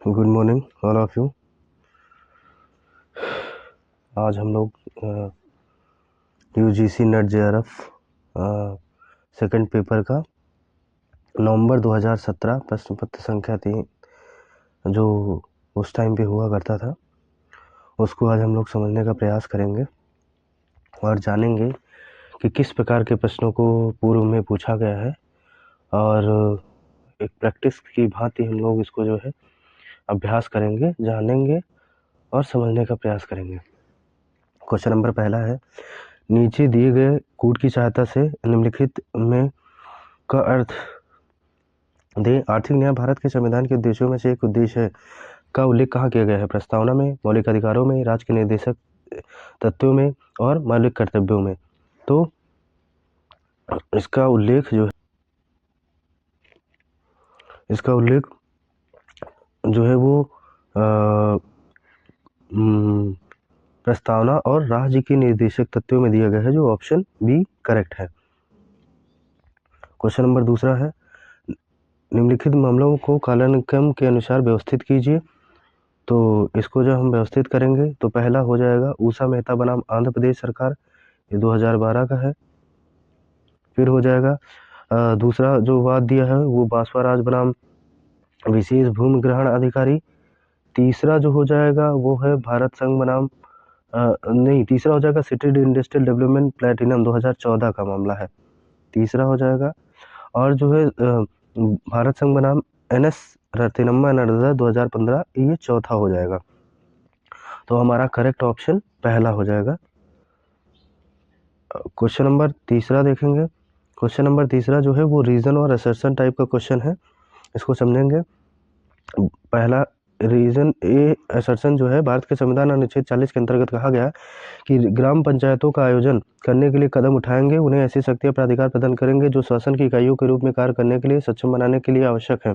Good morning all of you. आज हम लोग UGC net JRF second paper का नवंबर 2017 प्रश्न पत्र संख्या 3 जो उस टाइम पे हुआ करता था उसको आज हम लोग समझने का प्रयास करेंगे और जानेंगे कि किस प्रकार के प्रश्नों को पूर्व में पूछा गया है और एक प्रैक्टिस की भांति हम लोग इसको जो है अभ्यास करेंगे, जानेंगे और समझने का प्रयास करेंगे। क्वेश्चन नंबर पहला है, नीचे दिए गए कूट की सहायता से निम्नलिखित में का अर्थ दें। आर्थिक न्याय भारत के संविधान के उद्देश्यों में से एक उद्देश्य है का उल्लेख कहाँ किया गया है? प्रस्तावना में, मौलिक अधिकारों में, राज्य के निर्देशक तत्वों में और मौलिक कर्तव्यों में। तो इसका उल्लेख जो है वो प्रस्तावना और राज्य के निर्देशक तत्वों में दिया गया है, जो ऑप्शन बी करेक्ट है। क्वेश्चन नंबर दूसरा है, निम्नलिखित मामलों को कालानुक्रम के अनुसार व्यवस्थित कीजिए। तो इसको जब हम व्यवस्थित करेंगे तो पहला हो जाएगा ऊषा मेहता बनाम आंध्र प्रदेश सरकार, ये 2012 का है। फिर हो जाएगा दूसरा जो वाद दिया है वो बासवाराज बनाम विशेष भूमि ग्रहण अधिकारी। तीसरा जो हो जाएगा वो है भारत संघ बनाम तीसरा हो जाएगा सिटी इंडस्ट्रियल डेवलपमेंट प्लैटिनम 2014 का मामला है, तीसरा हो जाएगा। और जो है भारत संघ बनाम एनएस रतिनम्मा नर्मदा 2015, ये चौथा हो जाएगा। तो हमारा करेक्ट ऑप्शन पहला हो जाएगा। क्वेश्चन नंबर तीसरा देखेंगे। क्वेश्चन नंबर तीसरा जो है वो रीजन और असर्शन टाइप का क्वेश्चन है, इसको समझेंगे। पहला रीजन ए असर्शन जो है, भारत के संविधान अनुच्छेद 40 के अंतर्गत कहा गया कि ग्राम पंचायतों का आयोजन करने के लिए कदम उठाएंगे, उन्हें ऐसी शक्तियां प्राधिकार प्रदान करेंगे जो शासन की इकाइयों के रूप में कार्य करने के लिए सक्षम बनाने के लिए आवश्यक है।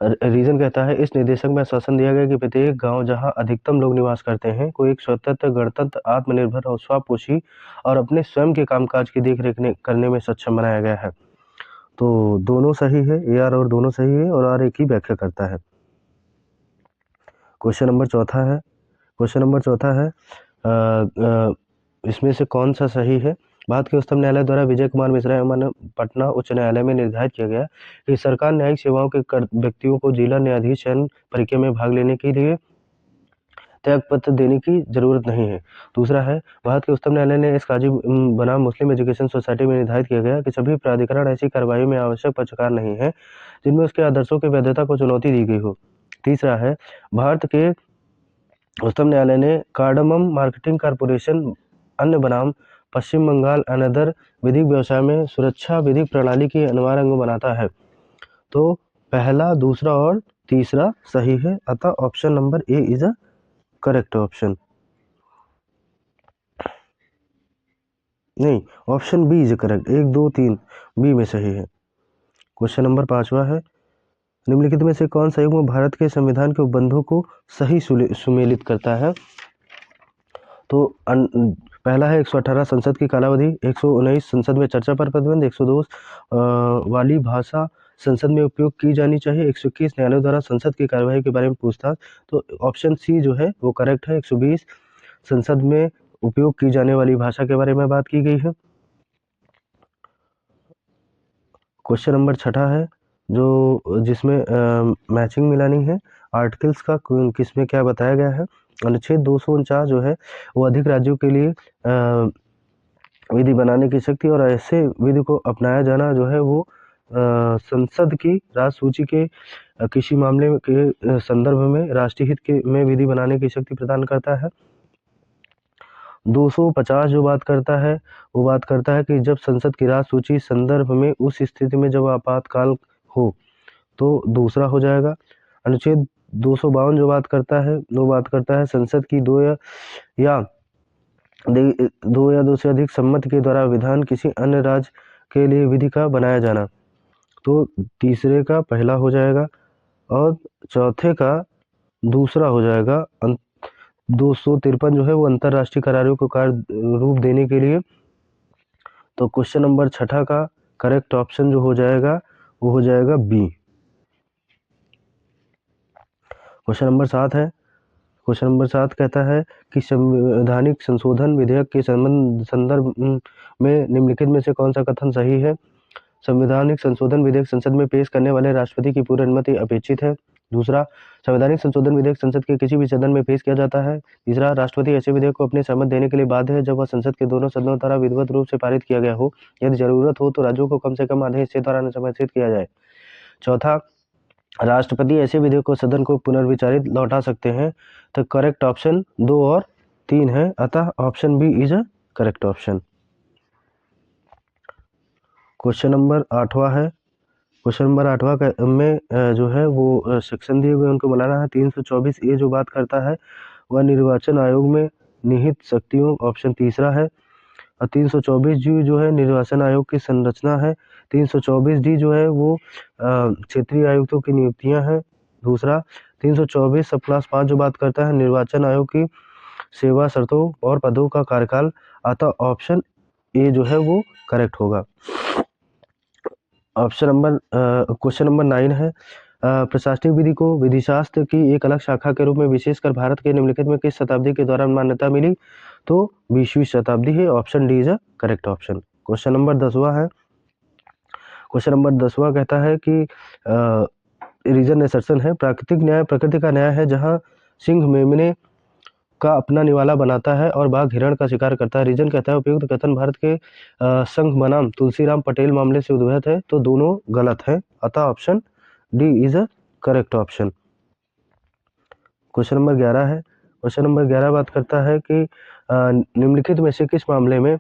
रीजन कहता है, इस निर्देशक में आश्वासन दिया गया कि प्रत्येक गांव जहां अधिकतम लोग निवास करते हैं को एक स्वतंत्र, गणतंत्र, आत्मनिर्भर और स्वापोषी और अपने स्वयं के कामकाज की देखरेख करने में सक्षम बनाया गया है। तो दोनों सही है, ए आर और दोनों सही है और आर एक ही व्याख्या करता है। क्वेश्चन नंबर चौथा है इसमें से कौन सा सही है? भारत के उच्चतम न्यायालय द्वारा विजय कुमार मिश्रा एवं पटना उच्च न्यायालय में निर्धारित किया गया कि सरकार न्यायिक सेवाओं के व्यक्तियों को जिला न्यायाधीश चयन प्रक्रिया में भाग लेने के लिए त्यागपत्र देने की जरूरत नहीं है। दूसरा है, भारत के उच्चतम न्यायालय ने इस काजी बनाम मुस्लिम एजुकेशन सोसाइटी में निर्धारित किया गया कि सभी प्राधिकरण ऐसी कार्रवाई में आवश्यक पक्षकार नहीं है जिनमें उसके आदर्शों की वैधता को चुनौती दी गई हो। तीसरा है, भारत के उच्चतम न्यायालय ने कार्डमम मार्केटिंग कॉर्पोरेशन अन्य बनाम पश्चिम बंगाल अनदर विधिक व्यवसाय में सुरक्षा विधिक प्रणाली की अनिवार्य अंग बनाता है। तो पहला, दूसरा और तीसरा सही है, अतः option number A is a correct option. नहीं, option B is correct, 1 2 3 B में सही है। क्वेश्चन नंबर 5वां है, निम्नलिखित में से कौन सा युग्म भारत के संविधान के उपबंधों को सही सुमेलित करता है? तो पहला है 118 संसद की कालावधि, 119 संसद में चर्चा पर प्रतिबंध, 102 वाली भाषा संसद में उपयोग की जानी चाहिए, 121 न्यायालय द्वारा संसद की कार्यवाही के बारे में पूछताछ। तो ऑप्शन सी जो है वो करेक्ट है, 120 संसद में उपयोग की जाने वाली भाषा के बारे में बात की गई है। क्वेश्चन नंबर 6 है जो जिसमें मैचिंग मिलानी है, आर्टिकल्स का किसमें क्या बताया गया है। अनुच्छेद 249 जो है वो अधिक राज्यों के लिए विधि बनाने की शक्ति और ऐसे विधि को अपनाया जाना जो है वो संसद की राज सूची के किसी मामले के संदर्भ में राष्ट्रीय हित के में विधि बनाने की शक्ति प्रदान करता है। 250 जो बात करता है वो बात करता है कि जब संसद की राज सूची संदर्भ में उस स्थिति में जब आपातकाल हो, तो दूसरा हो जाएगा। अनुच्छेद 252 जो बात करता है वो बात करता है संसद की दो या दो से अधिक सम्मति के द्वारा विधान किसी अन्य राज्य के लिए विधि का बनाया जाना। तो तीसरे का पहला हो जाएगा और चौथे का दूसरा हो जाएगा। 253 जो है वो अंतरराष्ट्रीय करारों को कार्य रूप देने के लिए। तो क्वेश्चन नंबर 6 का करेक्ट ऑप्शन जो हो जाएगा वो हो जाएगा बी। क्वेश्चन नंबर 7 है, क्वेश्चन नंबर 7 कहता है कि संवैधानिक संशोधन विधेयक के संदर्भ में निम्नलिखित में से कौन सा कथन सही है। संवैधानिक संशोधन विधेयक संसद में पेश करने वाले राष्ट्रपति की पूर्व अनुमति अपेक्षित है। दूसरा, संवैधानिक संशोधन विधेयक संसद के किसी भी सदन में पेश किया जाता है। तीसरा, राष्ट्रपति ऐसे विधेयक को अपने सहमति देने के लिए बाध्य है जब वह संसद के दोनों सदनों द्वारा विधिवत रूप से पारित किया गया हो। यदि जरूरत हो तो राज्यों को कम से कम आधे हिस्से द्वारा समर्थित किया जाए। चौथा, राष्ट्रपति ऐसे विधेयक को सदन को पुनर्विचारित लौटा सकते हैं। तो करेक्ट ऑप्शन 2 और 3 है, अतः option B is a correct option. Question number 8वां है, क्वेश्चन नंबर 8वां में जो है वो सेक्शन दिए हुए उनको बनाना है। 324 ए जो बात करता है वह निर्वाचन आयोग में निहित शक्तियों, ऑप्शन तीसरा है। और 324 जी जो है निर्वाचन आयोग की संरचना है। 324 डी जो है वो क्षेत्रीय आयुक्तों की नियुक्तियां हैं। दूसरा, 324 सब क्लास 5 जो बात करता है निर्वाचन आयोग की सेवा शर्तों और पदों का कार्यकाल, अतः ऑप्शन ए जो है वो करेक्ट होगा। ऑप्शन नंबर क्वेश्चन नंबर 9 है, प्रशासनिक विधि को विधिशास्त्र की एक अलग शाखा के रूप में विशेषकर भारत के निम्नलिखित में किस शताब्दी के दौरान मान्यता मिली। तो 20वीं शताब्दी है, option D is a correct option. Question number 10वां है, क्वेश्चन नंबर 10वां कहता है कि रीजन एसर्शन है, प्राकृतिक न्याय प्रकृति का न्याय है जहां सिंह मेमने का अपना निवाला बनाता है और बाघ हिरण का शिकार करता है। रीजन कहता है उपयुक्त कथन भारत के संघ बनाम तुलसीराम पटेल मामले से उद्भूत है। तो दोनों गलत है, अतः option D is a correct option. Question number 11 है, क्वेश्चन नंबर 11 बात करता है कि निम्नलिखित में से किस मामले में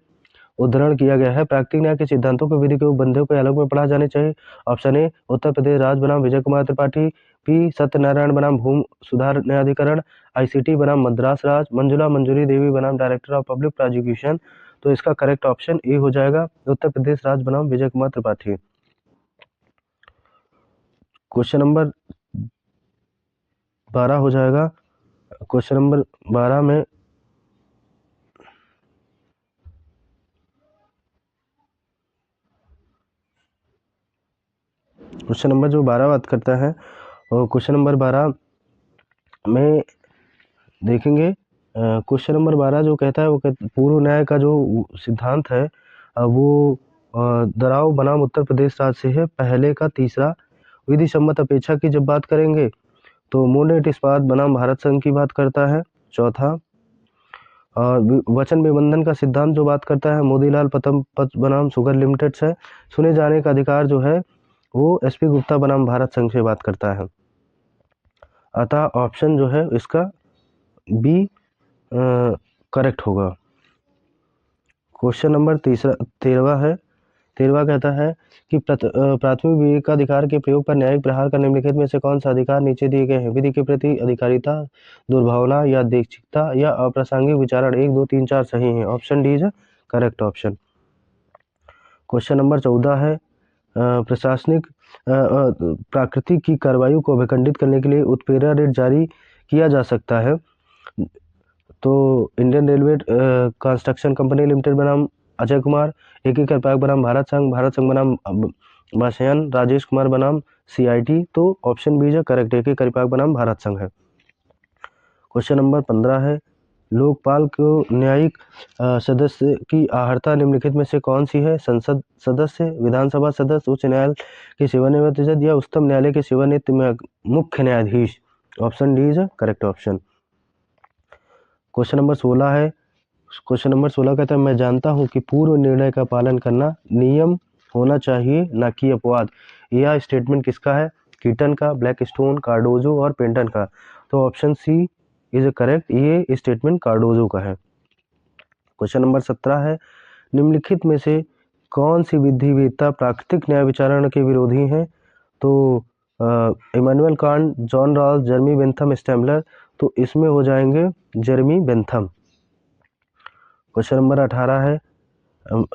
उद्धरण किया गया है। प्राकृतिक न्याय के सिद्धांतों को विधि के उपबंधों के आलोक में पढ़ा जाने चाहिए। ऑप्शन ए उत्तर प्रदेश राज्य बनाम विजय कुमार त्रिपाठी, बी सत्यनारायण बनाम भूमि सुधार न्यायाधिकरण, आईसीटी बनाम मद्रास राज्य, मंजुला मंजूरी देवी बनाम डायरेक्टर ऑफ पब्लिक प्रोसिक्यूशन। तो इसका करेक्ट ऑप्शन ए हो जाएगा, उत्तर प्रदेश राज्य बनाम विजय कुमार त्रिपाठी। क्वेश्चन नंबर 12 हो जाएगा, क्वेश्चन नंबर 12 में क्वेश्चन नंबर जो 12 बात करता है और क्वेश्चन नंबर 12 में देखेंगे। क्वेश्चन नंबर 12 जो कहता है वो पूर्व न्याय का जो सिद्धांत है वो दराव बनाम उत्तर प्रदेश राज्य से है। पहले का तीसरा, विधि सम्मत अपेक्षा की जब बात करेंगे तो मोनेट इस्पात बनाम भारत संघ की बात करता है। चौथा, और वचन विबंधन का सिद्धांत जो बात करता है मोदीलाल पत बनाम शुगर लिमिटेड से। सुने जाने का अधिकार जो है वो एसपी गुप्ता बनाम भारत संघ से बात करता है, अतः ऑप्शन जो है इसका बी करेक्ट होगा। क्वेश्चन नंबर 13वां है, 13वां कहता है कि प्राथमिक विवेकाधिकार के प्रयोग पर न्यायिक प्रहार का निम्नलिखित में से कौन सा अधिकार नीचे दिए गए हैं। विधि के प्रति अधिकारिता, दुर्भावना या देक्षिकता या अप्रासंगिक विचारण। 1 2 3 4 सही है, option D is correct option. Question number 14 है, प्रशासनिक प्राकृतिक की कार्रवाई को अभिखंडित करने के लिए उत्प्रेरण रेट जारी किया जा सकता है। तो Indian railway construction company limited बनाम अजय कुमार, एक कृपयाक बनाम भारत संघ बनाम बासयान, राजेश कुमार बनाम सीआईटी। तो ऑप्शन बी जो करेक्ट, एक कृपयाक बनाम भारत संघ है। क्वेश्चन नंबर 15 है, लोकपाल को न्यायिक सदस्य की अर्हता निम्नलिखित में से कौन सी है। संसद सदस्य, विधानसभा सदस्य, उच्च न्यायालय के सेवानिवृत्त जज या उच्चतम न्यायालय के सेवानिवृत्त मुख्य न्यायाधीश। Option D is correct option. Question number 16 है, क्वेश्चन नंबर 16 कहता है मैं जानता हूं कि पूर्व निर्णय का पालन करना नियम होना चाहिए ना कि अपवाद। यह स्टेटमेंट किसका है। कीटन का, ब्लैकस्टोन, कार्डोजो और पेंटन का। तो ऑप्शन सी इज करेक्ट, ये स्टेटमेंट कार्डोजो का है। क्वेश्चन नंबर 17 है, निम्नलिखित में से कौन सी विधिवेत्ता प्राकृतिक न्याय विचारण के विरोधी हैं। तो Immanuel Kant, John Rawls, Jeremy Bentham, Stammler. तो इसमें हो जाएंगे जर्मी बेंथम। क्वेश्चन नंबर 18 है,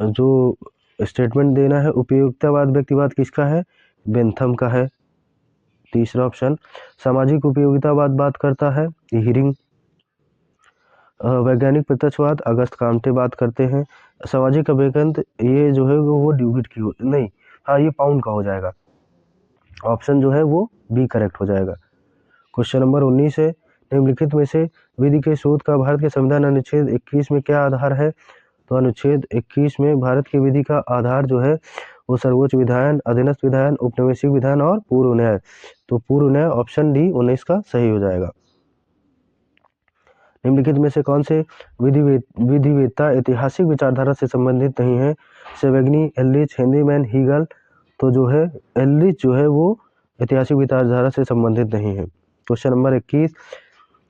जो स्टेटमेंट देना है उपयोगितावाद व्यक्तिवाद किसका है। बेंथम का है, तीसरा ऑप्शन। सामाजिक उपयोगितावाद बात करता है हीरिंग। वैज्ञानिक प्रत्यक्षवाद अगस्त काम्टे बात करते हैं। सामाजिक अभिगंत ये जो है वो ड्यूगिट की नहीं, हाँ ये पाउंड का हो जाएगा। ऑप्शन जो है वो बी करेक्ट हो जाएगा। क्वेश्चन नंबर 19 है, निम्नलिखित में से विधि के शोध का भारत के संविधान अनुच्छेद 21 में क्या आधार है? तो अनुच्छेद 21 में भारत की विधि का आधार जो है वो सर्वोच्च विधायन, अधीनस्थ विधायन, औपनिवेशिक विधायन और पूर्व न्याय। तो पूर्व न्याय ऑप्शन डी 19 का सही हो जाएगा। निम्नलिखित में से कौन से विधिवेत्ता ऐतिहासिक विचारधारा से संबंधित नहीं है? सेवेगनी, एल्रिच, हेनरीमैन, हीगल। तो जो है एल्रिच जो है वो ऐतिहासिक विचारधारा से संबंधित नहीं है। Question number 21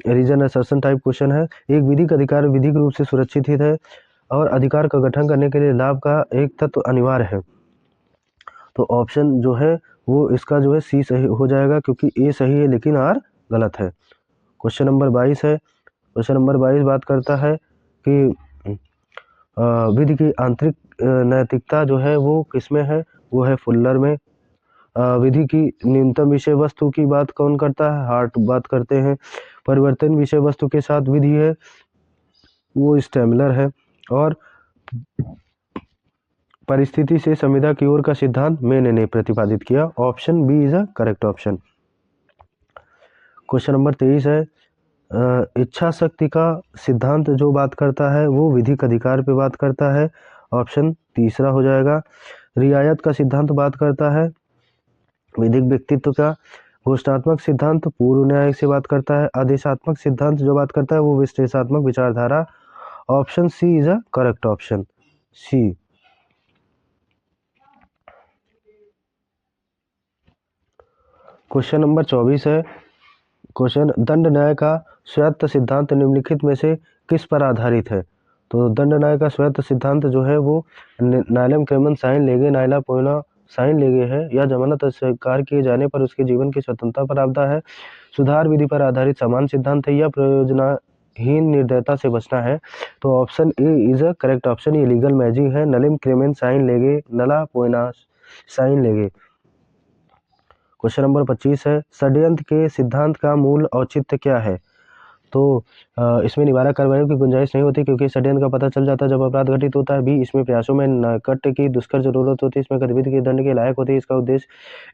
reason assertion type question है। एक विधिक अधिकार विधिक रूप से सुरक्षित हित है और अधिकार का गठन करने के लिए लाभ का एक तत्व अनिवार्य है। तो ऑप्शन जो है वो इसका जो है सी सही हो जाएगा, क्योंकि ए सही है लेकिन आर गलत है। क्वेश्चन नंबर 22 है। क्वेश्चन नंबर 22 बात करता है कि विधि की आंतरिक नैतिकता जो है वो किसमें है? वो है फुल्लर में। विधि की न्यूनतम विषय वस्तु की बात कौन करता है? हार्ट बात करते हैं। परिवर्तन विषय वस्तु के साथ विधि है वो स्टेमलर है। और परिस्थिति से संविदा की ओर का सिद्धांत मेने ने प्रतिपादित किया। Option B is a correct option. Question number 23 है। इच्छा शक्ति का सिद्धांत जो बात करता है वो विधिक अधिकार पे बात करता है। ऑप्शन तीसरा हो जाएगा। रियायत का सिद्धांत बात करता है विधिक व्यक्तित्व का। घोषणात्मक सिद्धांत पूर्व न्याय से बात करता है। आदेशात्मक सिद्धांत जो बात करता है वो विश्लेषणात्मक विचारधारा। Option C is a correct option, C. Question number 24 है। क्वेश्चन दंड न्याय का स्वायत्त सिद्धांत निम्नलिखित में से किस पर आधारित है? तो दंड न्याय का स्वायत्त सिद्धांत जो है वो नायलम क्रेमन साइन लेगे नाइला पोइना साइन लेगे है। या जमानत अस्वीकार किए जाने पर उसके जीवन की स्वतंत्रता पर आपदा है। सुधार विधि पर आधारित समान सिद्धांत है। या प्रयोजनहीन निर्दयता से बचना है। तो option A is a correct option, ये लीगल मैजिक है। नलिम क्रेमेन साइन लेगे नला पोइना साइन लेगे। क्वेश्चन नंबर 25 है। षड्यंत्र के सिद्धांत का मूल औचित्य क्या है? तो इसमें निवारक कार्रवाई की गुंजाइश नहीं होती, क्योंकि षड्यंत्र का पता चल जाता है जब अपराध घटित होता है। बी, इसमें प्रयासों में नकट की दुष्कर जरूरत होती है। इसमें गतिविधि के दंड के लायक होती है। इसका उद्देश्य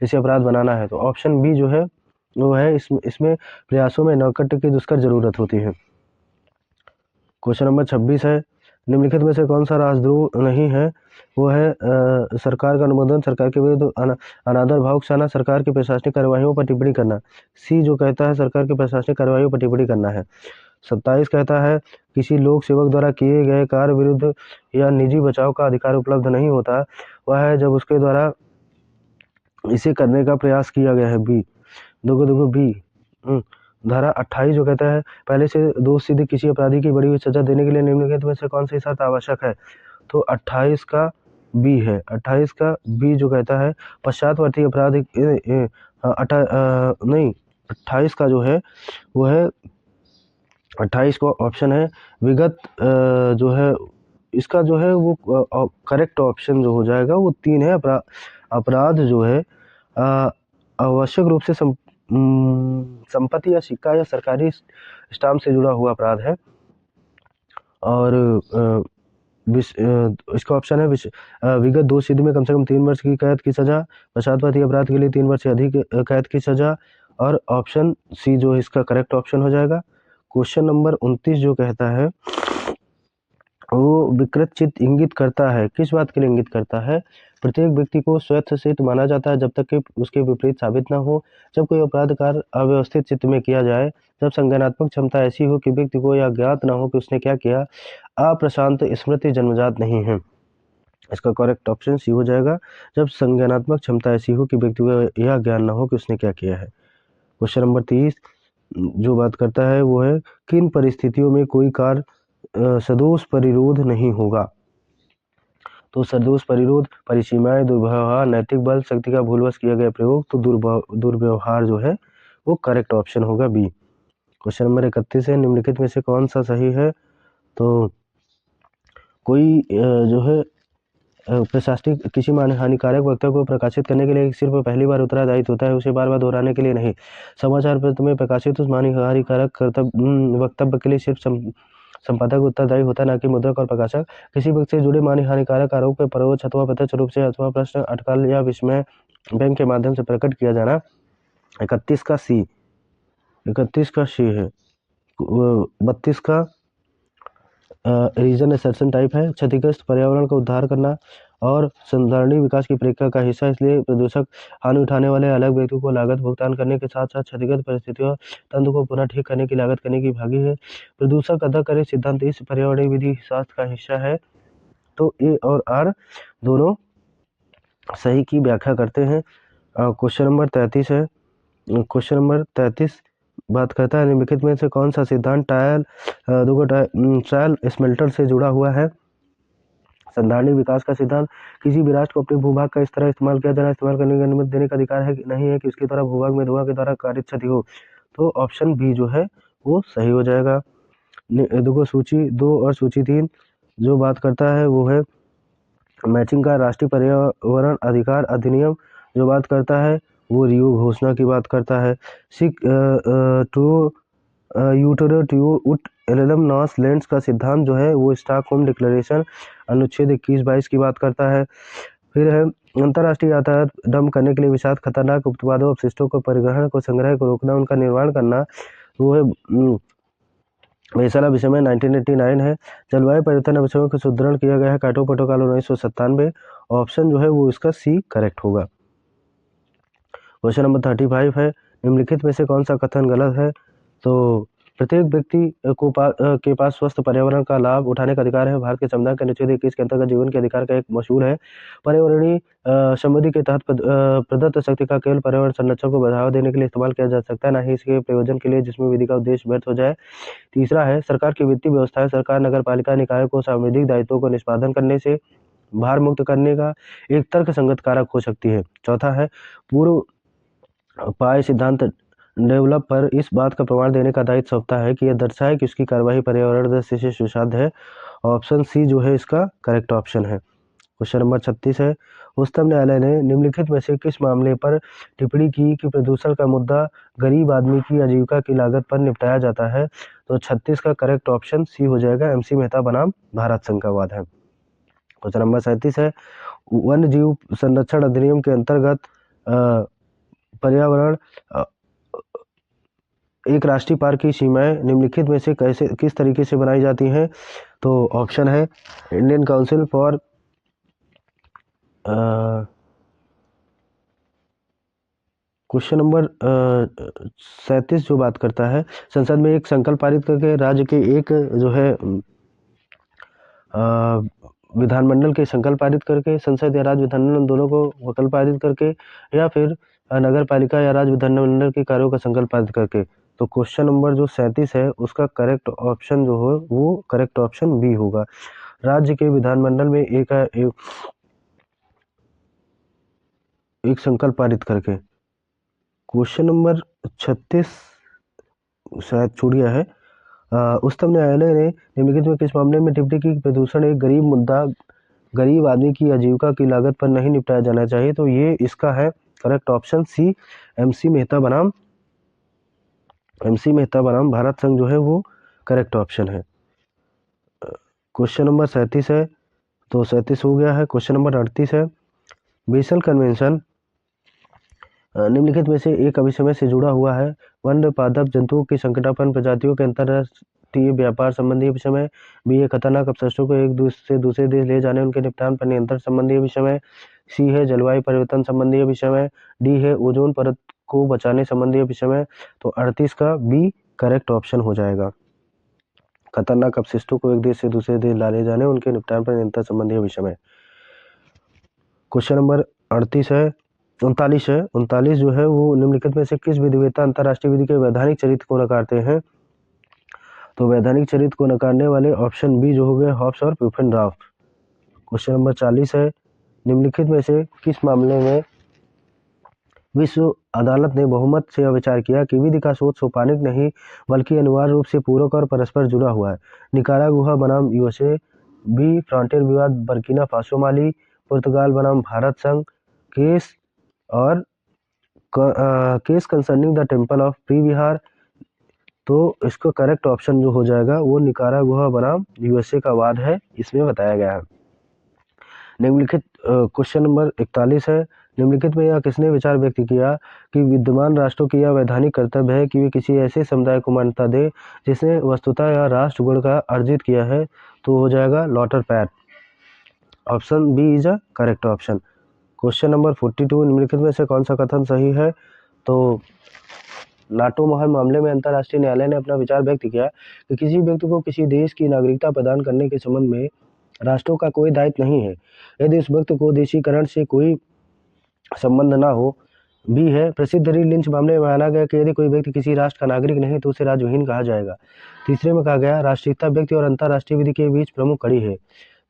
इसे अपराध बनाना है। तो ऑप्शन बी जो है वो है इसमें प्रयासों में नकट की दुष्कर जरूरत होती है। क्वेश्चन नंबर 26 है। निम्नलिखित में से कौन सा राजद्रोह नहीं है? वो है सरकार का अनुमोदन, सरकार के विरुद्ध अनादर भाव उकसाना, सरकार की प्रशासनिक कार्यवाहियों पर टिप्पणी करना। सी जो कहता है सरकार की प्रशासनिक कार्यवाहियों पर टिप्पणी करना है। 27 कहता है किसी लोक सेवक द्वारा किए गए कार्य विरुद्ध या निजी बचाव का अधिकार उपलब्ध नहीं होता, वह है जब उसके द्वारा इसे करने का प्रयास किया गया है। बी दोगो बी। धारा 28 जो कहता है पहले से दोष सिद्ध किसी अपराधी की बढ़ी हुई सजा देने के लिए निम्नलिखित में से कौन सी शर्त आवश्यक है? तो 28 का बी है। 28 का बी जो कहता है पश्चातवर्ती अपराध नहीं, 28 का जो है वो है 28 को ऑप्शन है विगत जो है इसका जो है वो करेक्ट ऑप्शन जो हो जाएगा वो 3 है। अपराध जो है आवश्यक रूप से संपत्ति या सिक्का या सरकारी स्टाम्प से जुड़ा हुआ अपराध है। और इसका ऑप्शन है विगत दोष सिद्धि में कम से कम 3 वर्ष की कैद की सजा, पश्चातवर्ती अपराध के लिए 3 वर्ष से अधिक कैद की सजा। और ऑप्शन सी जो इसका करेक्ट ऑप्शन हो जाएगा। क्वेश्चन नंबर 29 जो कहता है वो विकृत चित्त इंगित करता है, किस बात के लिए इंगित करता है? प्रत्येक व्यक्ति को स्वतःसिद्ध माना जाता है जब तक कि उसके विपरीत साबित न हो। जब कोई अपराध कार्य अव्यवस्थित चित्त में किया जाए, जब संज्ञानात्मक क्षमता ऐसी हो कि व्यक्ति को यह ज्ञात न हो कि उसने क्या किया, अप्रशांत स्मृति जन्मजात नहीं है। इसका करेक्ट ऑप्शन सी हो जाएगा, जब संज्ञानात्मक क्षमता ऐसी हो कि व्यक्ति को यह ज्ञान न हो कि उसने क्या किया है। क्वेश्चन नंबर 30 जो बात करता है वो है किन परिस्थितियों में कोई कार्य सदोष परिरोध नहीं होगा? तो सदोष परिरोध, परिसीमाएं, दुर्व्यवहार, नैतिक बल, शक्ति का भूलवश किया गया प्रयोग। तो दुर्व्यवहार जो है वो करेक्ट ऑप्शन होगा बी। क्वेश्चन नंबर 31 है। निम्नलिखित में से कौन सा सही है? तो कोई जो है प्रशासनिक किसी हानिकारक वक्तव्य को प्रकाशित करने के लिए सिर्फ पहली बार उत्तरदायित्व होता है, उसे बार बार दोहराने के लिए नहीं। समाचार पत्र में प्रकाशित उस हानिकारक वक्तव्य के लिए सिर्फ संपादक उत्तरदायी होता है, न कि मुद्रक और प्रकाशक। किसी व्यक्ति से जुड़े हानिकारक आरोप पर परोक्ष अथवा प्रत्यक्ष रूप से अथवा प्रश्न, अटकल या विस्मय बैंक के माध्यम से प्रकट किया जाना। 31 का सी 31 का सी है। 32 का रीजन असर्शन टाइप है। क्षतिग्रस्त पर्यावरण का उद्धार करना और संधारणीय विकास की प्रक्रिया का हिस्सा, इसलिए प्रदूषक हानि उठाने वाले अलग व्यक्तियों को लागत भुगतान करने के साथ साथ क्षतिग्रस्त परिस्थितियों तंत्र को पुनः ठीक करने की लागत करने की भागी है। प्रदूषक अदा करे सिद्धांत इस पर्यावरणीय विधि शास्त्र का हिस्सा है। तो ए और आर दोनों सही की व्याख्या करते हैं। क्वेश्चन नंबर 33 है। क्वेश्चन नंबर 33 बात करता है निम्नलिखित में से कौन सा सिद्धांत ट्रायल स्मेल्टर से जुड़ा हुआ है। संधारणीय विकास का सिद्धांत, किसी भी राष्ट्र को अपने भूभाग का इस तरह इस्तेमाल करने की अनुमति देने का अधिकार है कि नहीं है कि उसके द्वारा भूभाग में धुआं के द्वारा कारित क्षति हो। तो ऑप्शन बी जो है वो सही हो जाएगा। देखो सूची 2 और सूची 3 जो बात करता है वो है मैचिंग का राष्ट्रीय पर्यावरण अधिकार अधिनियम जो बात करता है वो रियो घोषणा की बात करता है। सिक टू एलएलएम नॉस लैंड्स का सिद्धांत जो है वो स्टॉकहोम डिक्लेरेशन अनुच्छेद 21-22 की बात करता है। फिर है अंतर्राष्ट्रीय यातायात डंप करने के लिए विषाक्त खतरनाक उत्पादों अपशिष्टों को परिवहन को संग्रह को रोकना उनका निर्माण करना वो है वेसाला विषय में 1989 है। जलवायु परिवर्तन विषयों को सुदृढ़ किया गया है काटो प्रोटोकॉल 1997। ऑप्शन जो है वो इसका सी करेक्ट होगा। क्वेश्चन नंबर 35 है निम्नलिखित में से कौन सा कथन गलत है। तो प्रत्येक व्यक्ति के पास स्वस्थ पर्यावरण का लाभ उठाने का अधिकार है। भारत के संविधान के अनुच्छेद 21 के अंतर्गत जीवन के अधिकार का एक मशहूर है। पर्यावरणीय समृद्धि के तहत प्रदत्त शक्ति का केवल पर्यावरण संरक्षण को बढ़ावा देने के लिए इस्तेमाल किया जा सकता है, न ही इसके प्रयोजन के लिए जिसमें विधि का उद्देश्य व्यर्थ हो जाए। तीसरा है सरकार की वित्तीय व्यवस्थाएं सरकार नगर पालिका निकाय को सांविधिक दायित्वों को निष्पादन करने से भार मुक्त करने का एक तर्कसंगत कारक हो सकती है। चौथा है पूर्व पाए सिद्धांत डेवलप पर इस बात का प्रमाण देने का दायित्व सौंपता है कि यह दर्शाए कि उसकी कार्यवाही पर्यावरण दृष्टि से सुसाध्य है। ऑप्शन सी जो है इसका करेक्ट ऑप्शन है। क्वेश्चन नंबर 36 है उच्चतम न्यायालय ने निम्नलिखित में से किस मामले पर टिप्पणी की कि प्रदूषण का मुद्दा गरीब आदमी की आजीविका की लागत पर निपटाया जाता है। तो 36 का करेक्ट ऑप्शन सी हो जाएगा। MC मेहता बनाम भारत संघ का वाद है। क्वेश्चन नंबर 37 है वन्य जीव संरक्षण अधिनियम के अंतर्गत पर्यावरण एक राष्ट्रीय पार्क की सीमाएं निम्नलिखित में से किस तरीके से बनाई जाती हैं। तो ऑप्शन है Indian council for question number 37 जो बात करता है संसद में एक संकल्प पारित करके राज्य के एक जो है विधानमंडल के संकल्प पारित करके संसद या राज्य विधानमंडल दोनों को वकल्प पारित करके या फिर नगर पालिका या राज्य विधानमंडल के कार्यों का संकल्प पारित करके। तो क्वेश्चन नंबर जो 37 है उसका करेक्ट ऑप्शन जो हो वो करेक्ट ऑप्शन बी होगा। राज्य के विधानमंडल में एक संकल्प पारित करके। क्वेश्चन नंबर 36 शायद छूट गया है। उच्चतम न्यायालय ने निम्नलिखित में किस मामले में टिप्पणी की प्रदूषण एक गरीब मुद्दा गरीब आदमी की आजीविका की लागत पर नहीं निपटाया जाना चाहिए। तो ये इसका है correct option C MC Mehta बनाम भारत संघ जो है वो करेक्ट ऑप्शन है। क्वेश्चन नंबर 37 है तो 37 हो गया है। क्वेश्चन नंबर 38 है बेसल कन्वेंशन निम्नलिखित में से एक अभिसमय से जुड़ा हुआ है। वन्य पादप जंतुओं की संकटापन्न प्रजातियों के अंतर्राष्ट्रीय व्यापार संबंधी विषय बी है खतरनाक अपशिष्टों को एक दूसरे देश ले जाने उनके निपटान पर नियंत्रण संबंधी विषय सी है जलवायु परिवर्तन संबंधी विषय डी है ओजोन परत को बचाने संबंधी विषय। तो 38 का बी करेक्ट ऑप्शन हो जाएगा। खतरनाक अपशिष्टों को एक देश से दूसरे देश लाने जाने उनके निपटान पर नियंत्रण संबंधी विषय। क्वेश्चन नंबर 39 है 39 जो है वो निम्नलिखित में से किस विधिवेत्ता अंतर्राष्ट्रीय विधि के वैधानिक चरित्र को नकारते हैं। तो वैधानिक चरित्र को नकारने वाले ऑप्शन बी जो हो गए हॉब्स और प्यूफेनड्राफ्ट। क्वेश्चन नंबर 40 है निम्नलिखित में से किस मामले में विश्व अदालत ने बहुमत से विचार किया कि विधि का स्रोत सोपानिक नहीं बल्कि अनिवार्य रूप से पूरक और परस्पर जुड़ा हुआ है। निकारागुआ बनाम USA, बी फ्रंटियर विवाद बर्किना फासो माली, पुर्तगाल बनाम भारत संघ, case concerning the temple of Preah Vihear. तो इसका करेक्ट ऑप्शन जो हो जाएगा वो निकारागुआ बनाम USA का वाद है इसमें बताया गया है। निम्नलिखित क्वेश्चन नंबर 41 है निम्नलिखित में यह किसने विचार व्यक्त किया कि विद्यमान राष्ट्रों की यह वैधानिक कर्तव्य है कि वे किसी ऐसे समुदाय को मान्यता दे जिसने वस्तुतः यह राष्ट्र गुण का अर्जित किया है? तो हो जाएगा Lauterpacht. Option B is a correct option. Question number 42, निम्नलिखित में से कौन सा कथन सही है? तो नाटो महल मामले में अंतर्राष्ट्रीय न्यायालय ने अपना विचार व्यक्त किया कि किसी व्यक्ति को किसी देश की नागरिकता प्रदान करने के संबंध में राष्ट्रों का कोई दायित्व नहीं है यदि उस व्यक्ति को देशीकरण से कोई संबंध ना हो। बी है, प्रसिद्ध रीड लिंच मामले में माना गया कि यदि कोई व्यक्ति किसी राष्ट्र का नागरिक नहीं तो उसे राज्यविहीन कहा जाएगा। तीसरे में कहा गया राष्ट्रीयता व्यक्ति और अंतर्राष्ट्रीय विधि के बीच प्रमुख कड़ी है।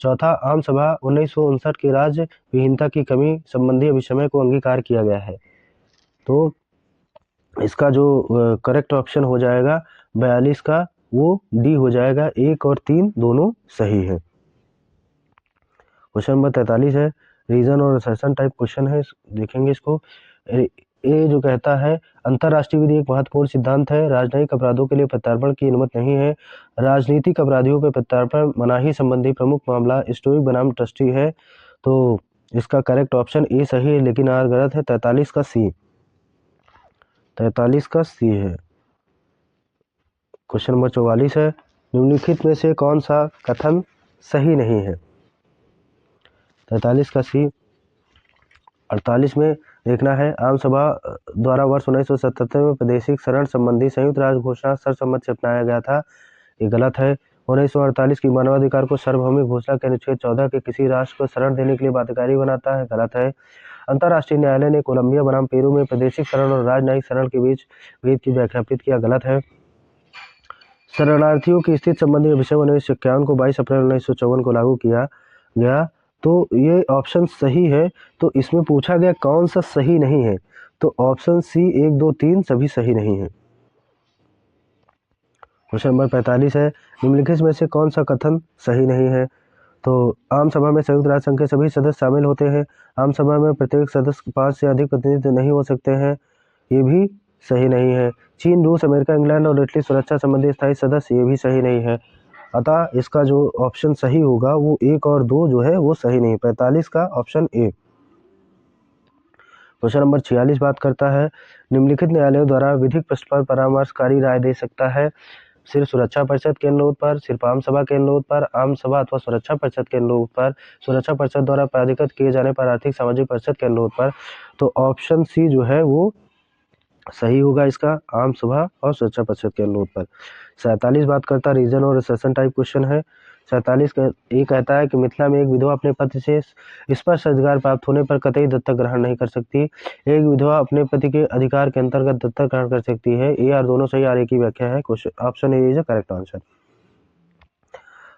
चौथा, आम सभा 1959 के राज्य विहीनता की कमी संबंधी अभिसमय को अंगीकार किया गया है। तो इसका जो करेक्ट ऑप्शन हो जाएगा 42 का, वो डी हो जाएगा। 1 और 3 दोनों सही है। क्वेश्चन नंबर 43 है, रीजन और असर्शन टाइप क्वेश्चन है, देखेंगे इसको। ए जो कहता है अंतर्राष्ट्रीय विधि एक महत्वपूर्ण सिद्धांत है, राजनयिक अपराधों के लिए प्रत्यार्पण की अनुमति नहीं है, राजनीतिक अपराधियों पर प्रत्यार्पण मनाही संबंधी प्रमुख मामला स्टोइक बनाम ट्रस्टी है। तो इसका करेक्ट ऑप्शन ए सही है, लेकिन आर गलत है। 43 का सी, 43 का सी है। क्वेश्चन नंबर 44 है, निम्नलिखित में से कौन सा कथन सही नहीं है? 43 का सी। 48 में देखना है, आम सभा द्वारा वर्ष 1977 में प्रादेशिक शरण संबंधी संयुक्त राष्ट्र घोषणा सर्वसम्मति से अपनाया गया था, ये गलत है। 1948 की मानवाधिकार को सार्वभौमिक घोषणा के अनुच्छेद 14 के किसी राष्ट्र को शरण देने के लिए बाध्यकारी बनाता है, गलत है। अंतर्राष्ट्रीय न्यायालय ने कोलंबिया बनाम पेरू में प्रादेशिक शरण और राजनयिक शरण के बीच भेद की व्याख्यापित किया, गलत है। शरणार्थियों की स्थिति संबंधी विषय 1951 को 22 अप्रैल 1954 को लागू किया गया, तो ये ऑप्शन सही है। तो इसमें पूछा गया कौन सा सही नहीं है, तो ऑप्शन सी 1, 2, 3 सभी सही नहीं है। क्वेश्चन नंबर 45 है, निम्नलिखित में से कौन सा कथन सही नहीं है? तो आम सभा में संयुक्त राष्ट्र संघ के सभी सदस्य शामिल होते हैं, आम सभा में प्रत्येक सदस्य 5 से अधिक प्रतिनिधि नहीं हो सकते हैं, ये भी सही नहीं है। चीन, रूस, अमेरिका, इंग्लैंड और इटली सुरक्षा संबंधी स्थायी सदस्य, ये भी सही नहीं है। अतः इसका जो ऑप्शन सही होगा वो 1 और 2 जो है वो सही नहीं। 45 का ऑप्शन ए। क्वेश्चन नंबर 46 बात करता है, निम्नलिखित न्यायालयों द्वारा विधिक प्रश्न पर परामर्शकारी राय दे सकता है सिर्फ सुरक्षा परिषद के अनुरोध पर, सिर्फ आम सभा के अनुरोध पर, आम सभा अथवा सुरक्षा परिषद के अनुरोध पर, सुरक्षा परिषद द्वारा प्राधिकृत किए जाने पर, आर्थिक सामाजिक परिषद के अनुरोध पर। तो ऑप्शन सी जो है वो सही होगा इसका, आम सभा और सुरक्षा परिषद के अनुरोध पर। 47 बात करता है रीजन और रिसेशन टाइप क्वेश्चन है। 47 का ये कहता है कि मिथिला में एक विधवा अपने पति से स्पष्ट अधिकार प्राप्त होने पर कतई दत्तक ग्रहण नहीं कर सकती, एक विधवा अपने पति के अधिकार के अंतर्गत दत्तक ग्रहण कर सकती है। ए आर दोनों सही, आर ए की व्याख्या है। Question option A is correct answer.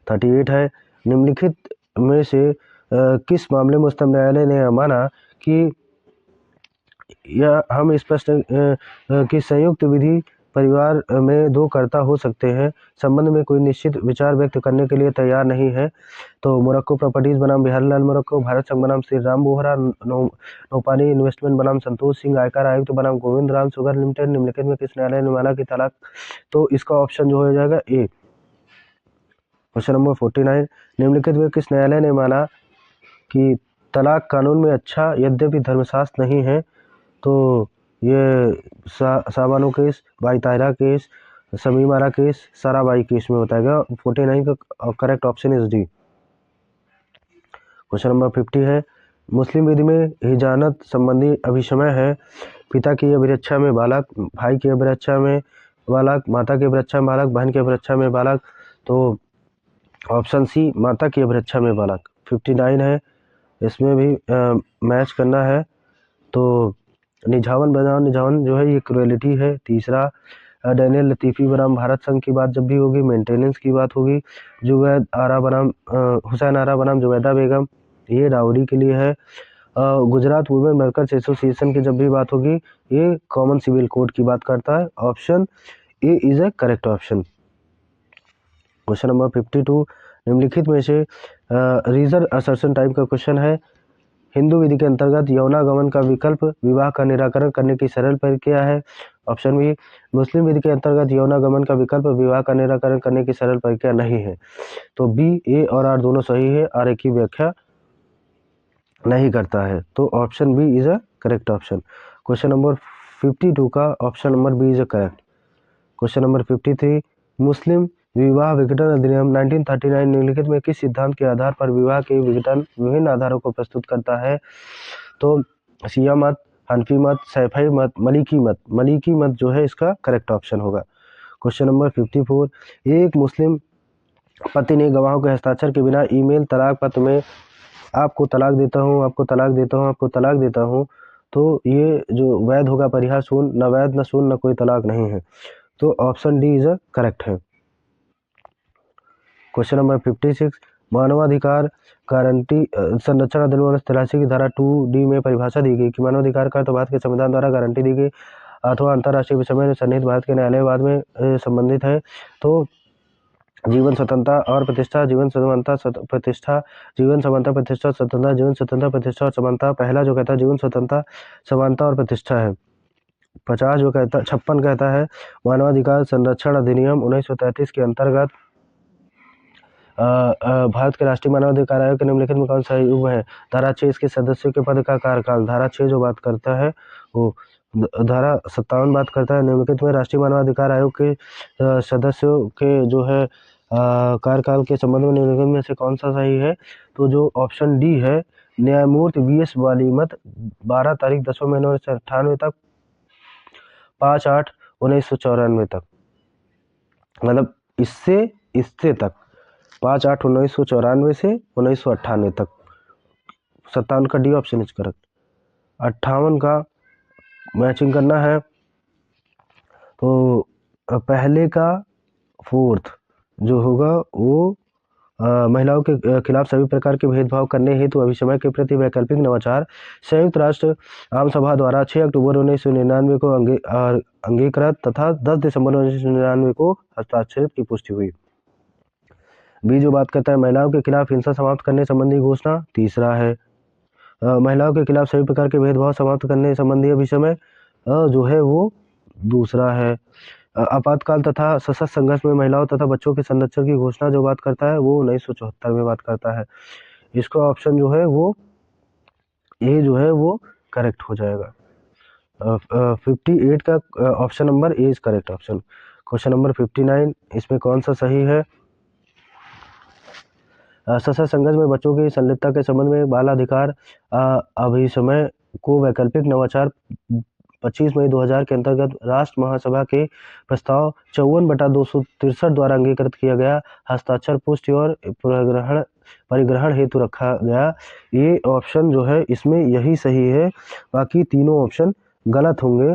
38 है, निम्नलिखित में से किस मामले में उच्चतम न्यायालय ने माना कि यह हम स्पष्ट कि संयुक्त विधि परिवार में 2 कर्ता हो सकते हैं संबंध में कोई निश्चित विचार व्यक्त करने के लिए तैयार नहीं है। तो मोरक्को प्रॉपर्टीज बनाम बिहारीलाल मोरक्को, भारत संघ बनाम श्री राम बोहरा, नौपाली इन्वेस्टमेंट बनाम संतोष सिंह, आयकर आयुक्त बनाम गोविंद राम शुगर लिमिटेड, निम्नलिखित में किस न्यायालय ने माना कि तलाक। तो इसका ऑप्शन जो हो जाएगा ए। क्वेश्चन नंबर 49, निम्नलिखित में किस न्यायालय ने माना कि तलाक कानून में अच्छा यद्यपि धर्मशास्त्र नहीं है। तो ये Shah Bano case, Bai Tahira case, Shamim Ara case, Sarabai case में बताएगा। 49 का correct option is D. Question number 50 है, मुस्लिम विधि में हिजानत संबंधी अभिसमय है, पिता की अभिरक्षा में बालक, भाई की अभिरक्षा में बालक, माता की अभिरक्षा में बालक, बहन की अभिरक्षा में बालक। तो ऑप्शन सी माता की अभिरक्षा में बालक। 59 है, इसमें भी मैच करना है। तो निझावन बनाम निझावन जो है ये क्रुएलिटी है। तीसरा, डैनियल लतीफ़ी बनाम भारत संघ की बात जब भी होगी मेंटेनेंस की बात होगी। जुवैद आरा बनाम हुसैन आरा बनाम जुवैदा बेगम, ये डाउरी के लिए है। गुजरात वुमेन वर्कर्स एसोसिएशन की जब भी बात होगी ये कॉमन सिविल कोड की बात करता है। Option A is a correct option. Question number 52, निम्नलिखित में से रीजन असर्शन टाइप का क्वेश्चन है, हिंदू विधि के अंतर्गत यौनागमन का विकल्प विवाह का निराकरण करने की सरल प्रक्रिया है। ऑप्शन बी, मुस्लिम विधि के अंतर्गत यौनागमन का विकल्प विवाह का निराकरण करने की सरल प्रक्रिया नहीं है। तो बी, ए और आर दोनों सही है, आर ए की व्याख्या नहीं करता है, तो option B is a correct option. Question number 52 का option number B is a correct. Question number 53, मुस्लिम विवाह विघटन अधिनियम 1939 निम्नलिखित में किस सिद्धांत के आधार पर विवाह के विघटन विभिन्न आधारों को प्रस्तुत करता है? तो शिया मत, हनफी मत, सैफई मत, मलिकी मत। मलिकी मत जो है इसका करेक्ट ऑप्शन होगा। क्वेश्चन नंबर 54, एक मुस्लिम पति ने गवाहों के हस्ताक्षर के बिना ईमेल तलाक पत्र में आपको तलाक देता हूँ, आपको तलाक देता हूँ, आपको तलाक देता हूँ, तो ये जो वैध होगा परिहार शून्य, न वैध न शून्य न कोई तलाक नहीं है, तो option D is a correct है। क्वेश्चन नंबर 56, मानवाधिकार गारंटी संरक्षण अधिनियम 83 की धारा 2D में परिभाषा दी गई कि मानवाधिकार का तो भारत के संविधान द्वारा गारंटी दी गई अथवा अंतर्राष्ट्रीय विषय में सन्निहित भारत के न्यायालयवाद में संबंधित है। तो जीवन स्वतंत्रता और प्रतिष्ठा, जीवन समानता प्रतिष्ठा, जीवन समानता प्रतिष्ठा स्वतंत्रता, जीवन स्वतंत्रता प्रतिष्ठा और समानता। पहला जो कहता है जीवन स्वतंत्रता समानता और प्रतिष्ठा है। 56 जो कहता 56 कहता है मानवाधिकार संरक्षण अधिनियम 1933 के अंतर्गत भारत के राष्ट्रीय मानवाधिकार आयोग के निम्नलिखित में कौन सा युग है? धारा 6 इसके सदस्यों के पद का कार्यकाल। धारा 6 जो बात करता है वो धारा 57 बात करता है निम्नलिखित में राष्ट्रीय मानवाधिकार आयोग के सदस्यों के जो है कार्यकाल के संबंध में निम्नलिखित में से कौन सा सही है? तो जो ऑप्शन डी है न्यायमूर्ति वीएस वालीमत 12 तारीख 10वें महीने 1998 तक 5/8/1994 तक, मतलब इससे तक 5/8/1994 से 1998 तक। 57 का डी ऑप्शन इज करेक्ट। 58 का मैचिंग करना है, तो पहले का फोर्थ जो होगा वो महिलाओं के खिलाफ सभी प्रकार के भेदभाव करने हेतु अभिसमय के प्रति वैकल्पिक नवाचार संयुक्त राष्ट्र आम सभा द्वारा 6 अक्टूबर 1999 को अंगीकृत तथा 10 दिसंबर 1999 को हस्ताक्षरित की पुष्टि हुई। बी जो बात करता है महिलाओं के खिलाफ हिंसा समाप्त करने संबंधी घोषणा, तीसरा है। महिलाओं के खिलाफ सभी प्रकार के भेदभाव समाप्त करने संबंधी अभिसमय जो है वो दूसरा है। आपातकाल तथा सशस्त्र संघर्ष में महिलाओं तथा बच्चों के संरक्षण की घोषणा जो बात करता है वो 1974 में बात करता है। इसका ऑप्शन जो है वो ए जो है वो करेक्ट हो जाएगा। 58 का option number A is correct option. Question number 59, इसमें कौन सा सही है? सशस्त्र संघर्ष में बच्चों की संलिप्तता के संबंध में बाल अधिकार अभिसमय को वैकल्पिक नवाचार 25 मई 2000 के अंतर्गत राष्ट्र महासभा के प्रस्ताव 54/263 द्वारा अंगीकृत किया गया, हस्ताक्षर पुष्टि और परिग्रहण हेतु रखा गया। ये ऑप्शन जो है इसमें यही सही है, बाकी तीनों ऑप्शन गलत होंगे।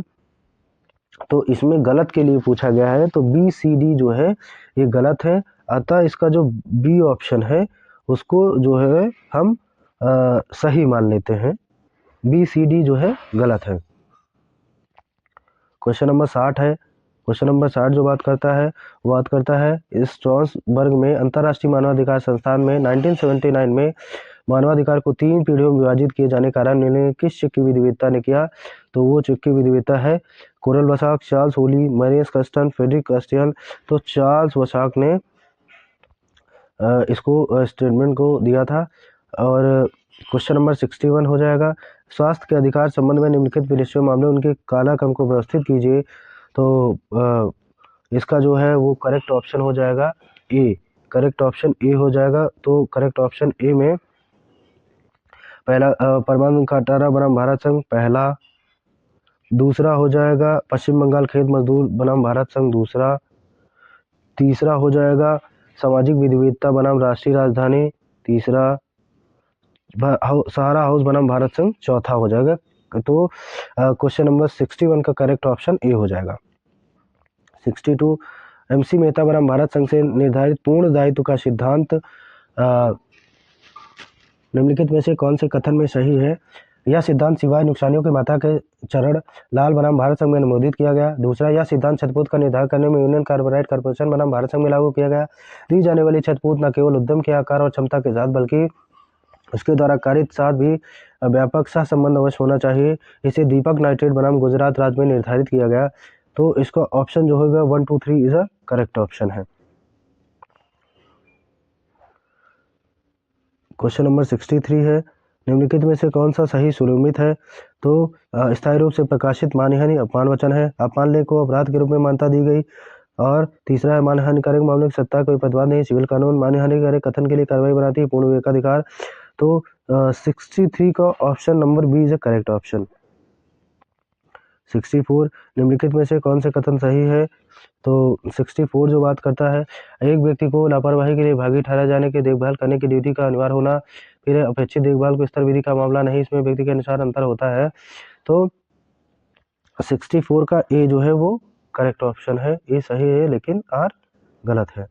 तो इसमें गलत के लिए पूछा गया है, तो बी सी डी जो है ये गलत है, अतः इसका जो बी ऑप्शन है उसको जो है हम सही मान लेते हैं। बी सी डी जो है गलत है। क्वेश्चन नंबर 60 है। क्वेश्चन नंबर 60 जो बात करता है वो बात करता है स्ट्रासबर्ग में अंतर्राष्ट्रीय मानवाधिकार संस्थान में 1979 में मानवाधिकार को 3 पीढ़ियों में विभाजित किए जाने का निर्णय किस चेक की विधिवेत्ता ने किया? तो वो चेक की विधिवेत्ता है Karel Vasak, Charles Holly, Marius Kasten, Frederick Kastil. तो चार्ल्स वसाक ने इसको स्टेटमेंट को दिया था। और क्वेश्चन नंबर 61 हो जाएगा स्वास्थ्य के अधिकार संबंध में निम्नलिखित विनिश्चय मामले उनके कालाक्रम को व्यवस्थित कीजिए। तो इसका जो है वो करेक्ट ऑप्शन हो जाएगा ए, करेक्ट ऑप्शन ए हो जाएगा। तो करेक्ट ऑप्शन ए में पहला परमाणु कटारा बनाम भारत संघ पहला, दूसरा हो जाएगा पश्चिम बंगाल खेत मजदूर बनाम भारत संघ दूसरा, तीसरा हो जाएगा सामाजिक विविधता बनाम राष्ट्रीय राजधानी तीसरा, सहारा हाउस बनाम भारत संघ चौथा हो जाएगा। तो क्वेश्चन नंबर 61 का करेक्ट ऑप्शन ए हो जाएगा। 62 MC मेहता बनाम भारत संघ से निर्धारित पूर्ण दायित्व का सिद्धांत निम्नलिखित में से कौन से कथन में सही है? यह सिद्धांत सिवाय नुकसानियों के मात्रा के चरण लाल बनाम भारत संघ में अनुमोदित किया गया। दूसरा, यह सिद्धांत छतपूत का निर्धारण करने में यूनियन कार्बाइड कॉर्पोरेशन बनाम भारत संघ में लागू किया गया। दी जाने वाली छतपूत न केवल उद्यम के आकार और क्षमता के साथ बल्कि उसके द्वारा कारित साथ भी व्यापक सह संबंध अवश्य होना चाहिए। इसे दीपक नाइट्रेट बनाम गुजरात राज्य में निर्धारित किया गया। तो इसका ऑप्शन जो होगा 1 2 3 इज अ करेक्ट ऑप्शन है। क्वेश्चन नंबर 63 है निम्नलिखित में से कौन सा सही सुनिश्चित है? तो स्थायी रूप से प्रकाशित मानहानि अपमान वचन है। अपमान लेख को अपराध के रूप में मान्यता दी गई। और तीसरा है मानहानिकारक मामले की सत्ता कोई प्रतिवाद नहीं। सिविल कानून मानहानिकारक कथन के लिए कार्रवाई बनाती है पूर्ण विवेकाधिकार। तो 63 का option number B is a correct option. 64 निम्नलिखित में से कौन से कथन सही है? तो 64 जो बात करता है एक व्यक्ति को लापरवाही के लिए भागी ठहराए जाने की देखभाल करने की ड्यूटी का अनिवार्य होना। फिर अपेक्षित देखभाल को स्तर विधि का मामला नहीं, इसमें व्यक्ति के अनुसार अंतर होता है। तो 64 का ए जो है वो करेक्ट ऑप्शन है, ए सही है लेकिन आर गलत है।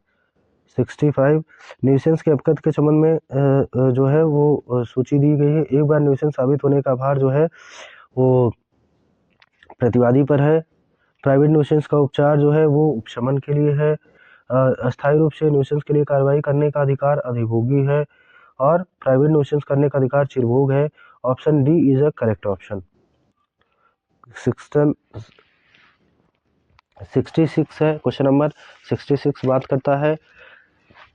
65 न्यूसेंस के अपकथ के संबंध में जो है वो सूची दी गई है। एक बार न्यूसेंस साबित होने का भार जो है वो प्रतिवादी पर है। प्राइवेट न्यूसेंस का उपचार जो है वो उपशमन के लिए है। अस्थायी रूप से न्यूसेंस के लिए कार्रवाई करने का अधिकार अधिभोगी है और प्राइवेट न्यूसेंस करने का अधिकार चिरभोग है। Option D is a correct option. 66 है क्वेश्चन नंबर 66 बात करता है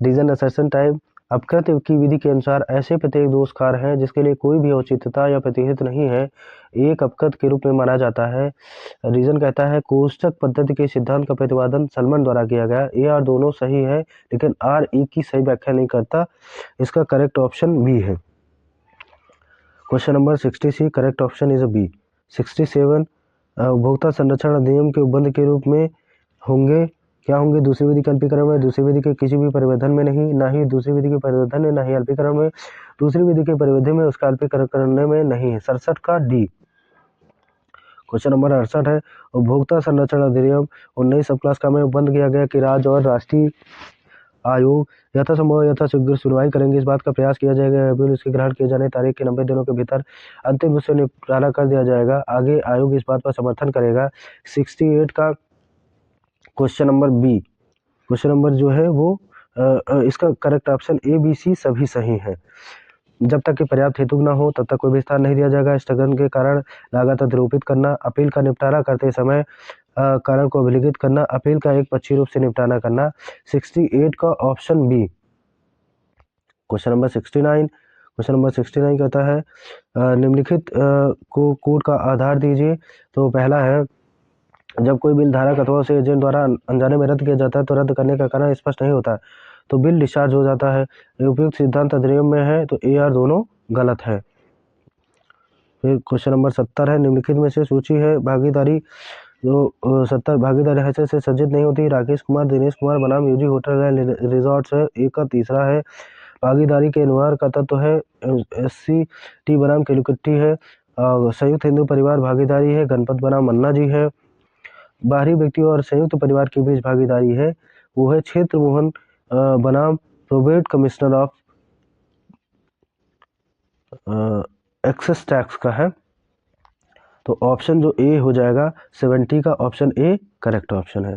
रीजन असर्शन टाइप। अपकृत की विधि के अनुसार ऐसे प्रत्येक दोष कार्य हैं जिसके लिए कोई भी औचित्यता या प्रतिहित नहीं है, एक अपकृत के रूप में माना जाता है। रीजन कहता है कोष्ठक पद्धति के सिद्धांत का प्रतिपादन सलमन द्वारा किया गया। ए आर दोनों सही है लेकिन आर ई की सही व्याख्या नहीं करता, इसका करेक्ट ऑप्शन बी है। Question number 66 correct option is B. 67 उपभोक्ता संरक्षण अधिनियम के उपबंध के रूप में होंगे क्या होंगे? दूसरी विधि के अल्पीकरण में, दूसरी विधि के किसी भी परिवर्धन में नहीं, ना ही दूसरी विधि के परिवर्धन में, ना ही अल्पीकरण में, दूसरी विधि के परिवर्धन में, उसका अल्पीकरण करने में नहीं है। 67 का डी। क्वेश्चन नंबर 68 है उपभोक्ता संरक्षण अधिनियम 19 सब क्लास का में उपबंध किया गया कि राज्य और राष्ट्रीय आयोग यथासंभव यथाशीघ्र सुनवाई करेंगे, इस बात का प्रयास किया जाएगा। बिल इसके ग्रहण किए जाने तारीख के 90 दिनों के भीतर अंतिम रूप से निपटारा कर दिया जाएगा। आगे आयोग इस बात पर समर्थन करेगा। 68 का question number B. Question number जो है वो इसका correct option A B C सभी सही है। जब तक कि पर्याप्त हेतु न हो तब तक कोई विस्तार नहीं दिया जाएगा। स्थगन के कारण लागत अधिरोपित करना, अपील का निपटारा करते समय कारण को अभिलिखित करना, अपील का एक पक्षीय रूप से निपटारा करना। 68 का option B. Question number 69। Question number 69 कहता है निम्नलिखित को कोड का आधार दीजिए। तो पहला है जब कोई बिल धारक अथवा उसे एजेंट द्वारा अनजाने में रद्द किया जाता है तो रद्द करने का कारण स्पष्ट नहीं होता, तो बिल डिस्चार्ज हो जाता है। उपयुक्त सिद्धांत अधिनियम में है, तो ए आर दोनों गलत है। फिर क्वेश्चन नंबर 70 है निम्नलिखित में से सूची है भागीदारी जो 70 भागीदारी हैसियत से सज्जित नहीं होती। राकेश कुमार, दिनेश कुमार बनाम यूजी होटल एंड रिजॉर्ट्स है। एक का तीसरा है भागीदारी के अनुहार का तत्व है SCT बनाम केलुकट्टी है। संयुक्त हिंदू परिवार भागीदारी है, गणपत बनाम मन्ना जी है। बाहरी व्यक्तियों और संयुक्त परिवार के बीच भागीदारी है वो है क्षेत्र मोहन बनाम probate commissioner of excess tax का है। तो ऑप्शन जो ए हो जाएगा 70 का ऑप्शन ए करेक्ट ऑप्शन है।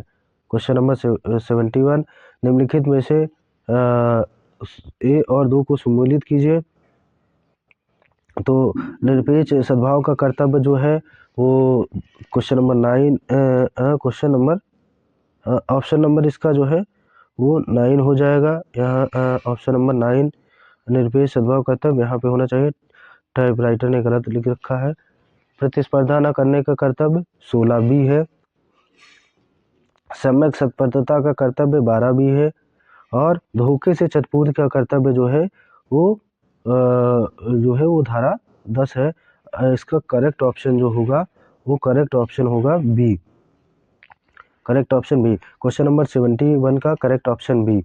क्वेश्चन नंबर 71 निम्नलिखित में से ए और 2 को सम्मिलित कीजिए। तो निरपेक्ष सद्भाव का कर्तव्य जो है वो question number 9 question number option number इसका जो है वो 9 हो जाएगा। यहाँ ऑप्शन नंबर 9 निरपेक्ष सद्भाव कर्तव्य यहाँ पे होना चाहिए, टाइपराइटर ने गलत लिख रखा है। प्रतिस्पर्धा न करने का कर्तव्य 16 बी है। सम्यक सत्परता का कर्तव्य 12 बी है। और धोखे से क्षतिपूर्ति का कर्तव्य जो है वो धारा 10 है। इसका करेक्ट ऑप्शन जो होगा वो करेक्ट ऑप्शन होगा B. Correct option B. Question number 71 का correct option B.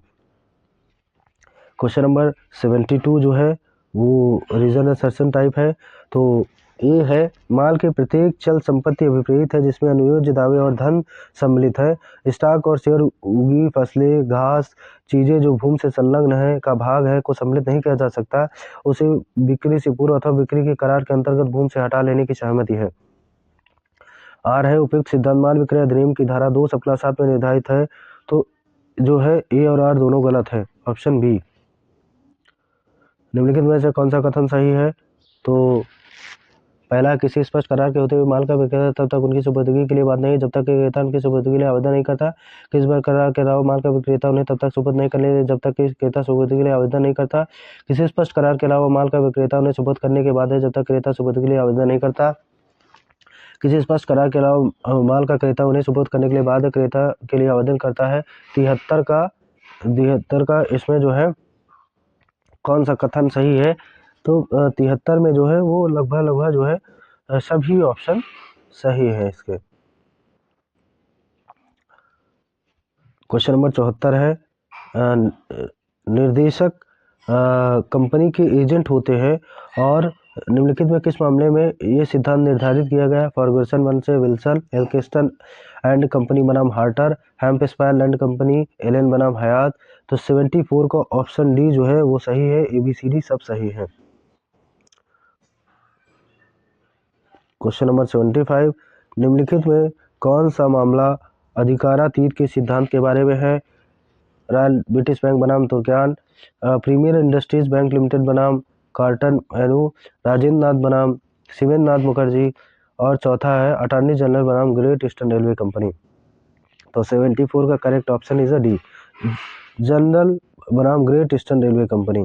Question number 72 जो है वो रीजन असर्शन टाइप है। तो ए है माल के प्रत्येक चल संपत्ति अभिप्रेत है जिसमें अनुयोज्य दावे और धन सम्मिलित है। स्टॉक और शेयर, उगी फसलें, घास, चीजें जो भूमि से संलग्न है का भाग है को सम्मिलित नहीं किया जा सकता, उसे बिक्री से पूर्व अथवा बिक्री के करार के अंतर्गत भूमि से हटा लेने की सहमति है। आर है उपयुक्त सिद्धांत माल विक्रय अधिनियम की धारा 2 सब क्लास 7 में निर्धारित है। तो जो है ए और आर दोनों गलत है, ऑप्शन बी। निम्नलिखित में से कौन सा कथन सही है? तो पहला, किसी स्पष्ट करार के होते हुए माल का विक्रेता तब तक उनकी सुपुर्दगी के लिए बाध्य नहीं जब तक कि क्रेता उनकी सुपुर्दगी के लिए आवेदन नहीं करता। किसी पर करार के अलावा माल का विक्रेता उन्हें तब तक सुपुर्द नहीं करने जब तक कि क्रेता सुपुर्दगी के लिए आवेदन नहीं करता। किसी स्पष्ट करार के अलावा माल का विक्रेता उन्हें सुपुर्द करने के बाद है जब तक क्रेता सुपुर्दगी के लिए आवेदन नहीं करता। किसी स्पष्ट करार के अलावा माल का क्रेता उन्हें सुपुर्द करने के लिए बाद क्रेता के लिए आवेदन करता है। 73 का इसमें जो है कौन सा कथन सही है? तो 73 में जो है वो लगभग जो है सभी ऑप्शन सही है इसके। क्वेश्चन नंबर 74 है, निर्देशक कंपनी के एजेंट होते हैं और निम्नलिखित में किस मामले में ये सिद्धांत निर्धारित किया गया? फर्गुसन वन से विल्सन, एल्किंस्टन एंड कंपनी बनाम हार्टर, हैम्पशायर लैंड कंपनी, एलन बनाम हयात। तो 74 का ऑप्शन डी जो है वो सही है, ABCD सब सही है। क्वेश्चन नंबर 75, निम्नलिखित में कौन सा मामला अधिकारातीत के सिद्धांत के बारे में है? रॉयल ब्रिटिश बैंक बनाम तुर्कयान, प्रीमियर इंडस्ट्रीज बैंक लिमिटेड बनाम कार्टन एनू, राजेंद्र नाथ बनाम शिवेंद्र नाथ मुखर्जी, और चौथा है अटॉर्नी जनरल बनाम ग्रेट ईस्टर्न रेलवे कंपनी। तो 74 का correct option is D, general बनाम ग्रेट ईस्टर्न रेलवे कंपनी।